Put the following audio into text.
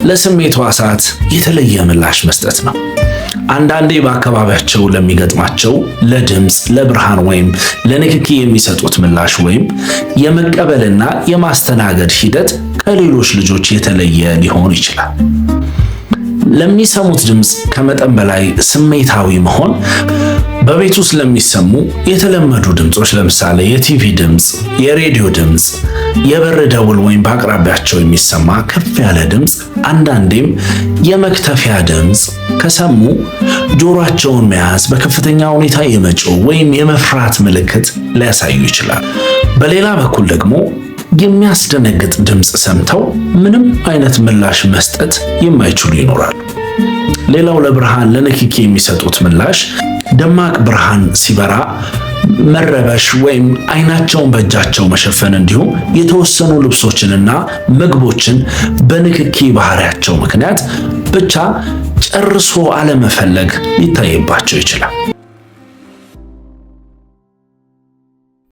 ለስሜት ሕዋሳት የተለየ ምላሽ መስጠት ነው። አንዳንዴ በአካባቢያቸው ለሚገጥማቸው ለድምፅ፣ ለብርሃን ወይም ለንክኪ የሚሰጡት ምላሽ ወይም የመቀበልና የማስተናገድ ሂደት ከሌሎች ልጆች የተለየ ሊሆን ይችላል። ለሚሰሙት ድምፅ ከመጠን በላይ ስሜታዊ መሆን በቤት ውስጥ ለሚሰሙ የተለመዱ ድምጾች ለምሳሌ የቲቪ ድምፅ፣ የሬዲዮ ድምፅ፣ የበር ደውል ወይም በአቅራቢያቸው የሚሰማ ከፍ ያለ ድምፅ፣ አንዳንዴም የመክተፊያ ድምፅ ከሰሙ ጆሮአቸውን መያዝ፣ በከፍተኛ ሁኔታ የመጮህ ወይም የመፍራት ምልክት ሊያሳዩ ይችላል። በሌላ በኩል ደግሞ የሚያስደነግጥ ድምፅ ሰምተው ምንም አይነት ምላሽ መስጠት የማይችሉ ይኖራሉ። ሌላው ለብርሃን ለንክኪ የሚሰጡት ምላሽ ደማቅ ብርሃን ሲበራ መረበሽ ወይም አይናቸውን በእጃቸው መሸፈን እንዲሁም የተወሰኑ ልብሶችንና ምግቦችን በንክኪ ባህሪያቸው ምክንያት ብቻ ጨርሶ አለመፈለግ ሊታይባቸው ይችላል።